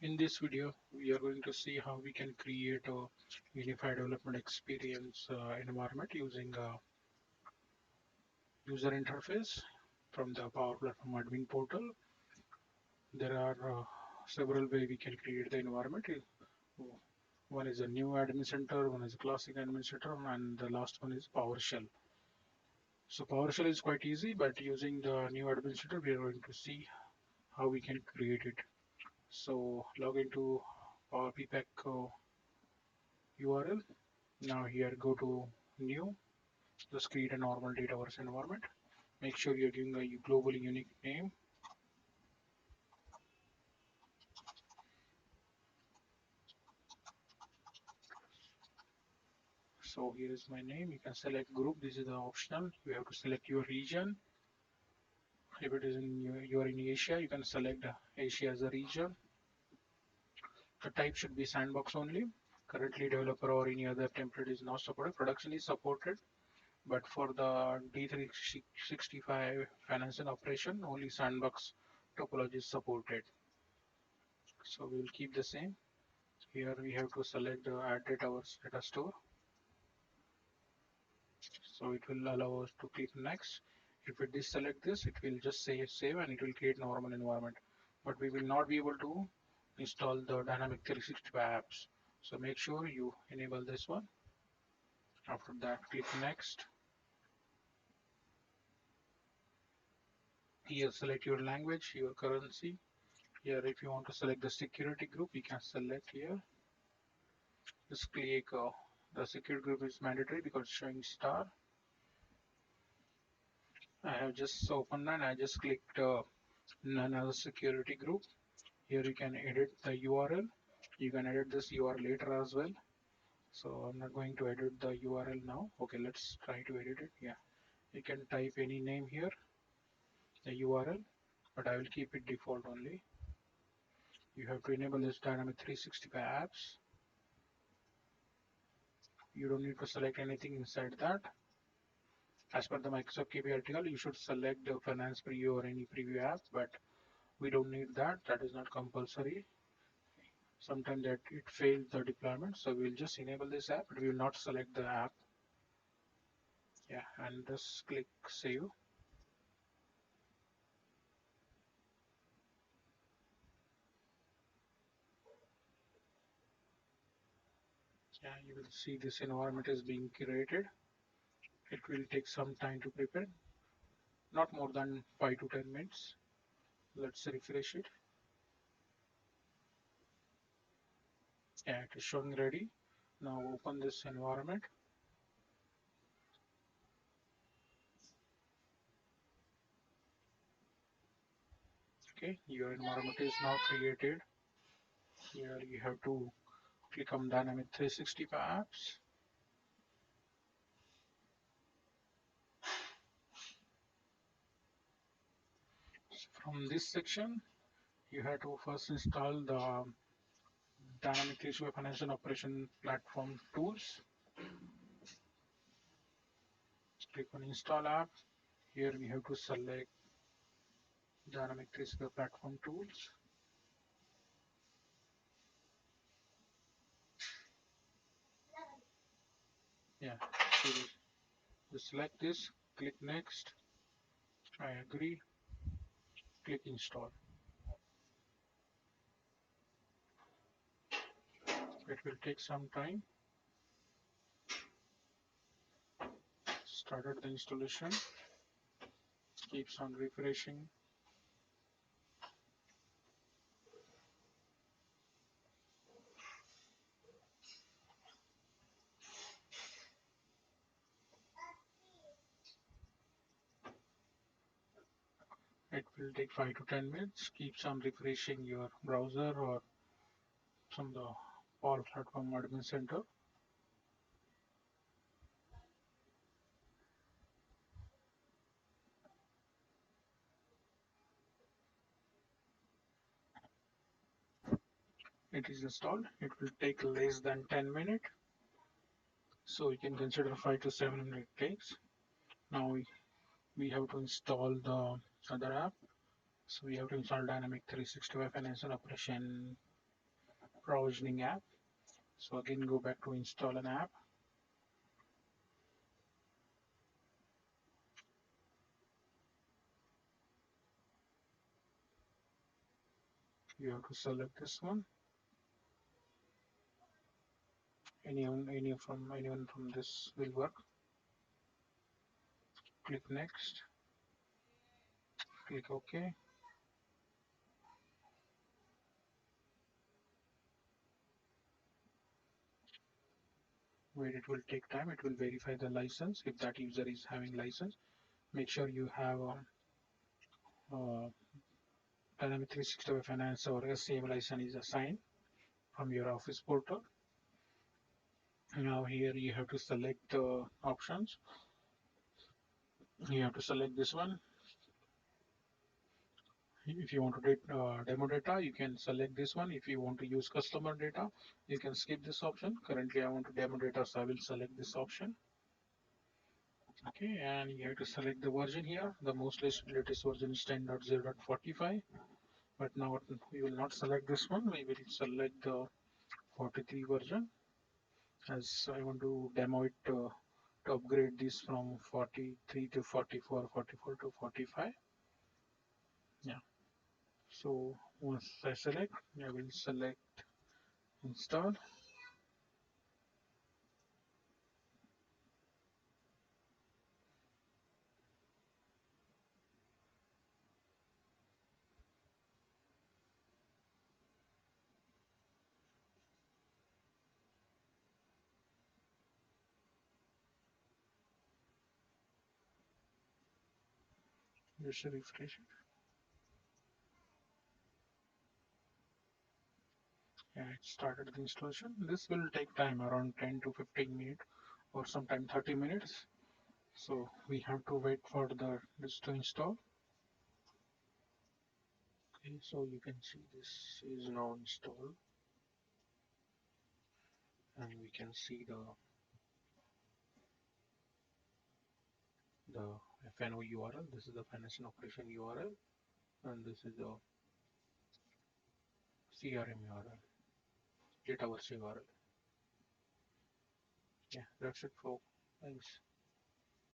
In this video, we are going to see how we can create a unified development experience environment using a user interface from the Power Platform admin portal. There are several ways we can create the environment. One is a new admin center, one is a classic admin center, and the last one is PowerShell. So PowerShell is quite easy, but using the new admin center, we are going to see how we can create it. So log into Power PPAC URL. Now here go to new, just create a normal Dataverse environment. Make sure you're giving a globally unique name. So here is my name. You can select group. This is the optional. You have to select your region. If it is you're in Asia, you can select Asia as a region. The type should be sandbox only. Currently developer or any other template is not supported. Production is supported, but for the D365 finance and operation, only sandbox topology is supported. So we will keep the same. Here we have to select the add data store. So it will allow us to click next. If we deselect this, it will just say save and it will create normal environment. But we will not be able to install the dynamic 365 apps. So make sure you enable this one. After that, click next. Here select your language, your currency. Here if you want to select the security group, you can select here. Just click the security group is mandatory because it's showing star. I have just opened and I just clicked none as a security group. Here you can edit the URL. You can edit this URL later as well. So I'm not going to edit the URL now. Okay, let's try to edit it. Yeah, you can type any name here, the URL, but I will keep it default only. You have to enable this dynamic 365 apps. You don't need to select anything inside that. As per the Microsoft KPI article, you should select the finance preview or any preview app, but we don't need that. That is not compulsory. Sometimes that it fails the deployment, so we'll just enable this app, but we will not select the app. Yeah, and just click save. Yeah, you will see this environment is being created. It will take some time to prepare, not more than 5 to 10 minutes. Let's refresh it. Yeah, it is showing ready. Now open this environment. Okay, your environment is now created. Here you have to click on Dynamic 365 apps. From this section, you have to first install the Dynamic 365 Financial Operation Platform tools. Click on Install App. Here we have to select Dynamic 365 Platform tools. Yeah, so just select this, click Next. I agree. Click Install. It will take some time. Started the installation. Keeps on refreshing. It will take 5 to 10 minutes. Keeps on refreshing your browser or from the Power Platform Admin Center. It is installed. It will take less than 10 minutes. So you can consider 5 to 7 minutes takes. Now we have to install the other app. So we have to install Dynamic 365 Financial Operation provisioning app. So again, go back to install an app. You have to select this one. Anyone from this will work. Click next. Click OK. Wait, it will take time. It will verify the license. If that user is having license, make sure you have Dynamic 365 Finance or SCM license is assigned from your Office portal. Now here you have to select the options. You have to select this one. If you want to demo data, you can select this one. If you want to use customer data, you can skip this option. Currently, I want to demo data, so I will select this option. Okay, and you have to select the version here. The most latest version is 10.0.45. But now we will not select this one. We will select the 43 version, as I want to demo it to upgrade this from 43 to 44, 44 to 45. Yeah. So once I select, I will select install. Just refresh it. Yeah, it started the installation. This will take time around 10 to 15 minutes or sometime 30 minutes. So we have to wait for this to install. Okay, so you can see this is now installed, and we can see the FNO URL. This is the financial operation URL, and this is the CRM URL, Dataverse URL. Yeah, that's it, folks. Thanks.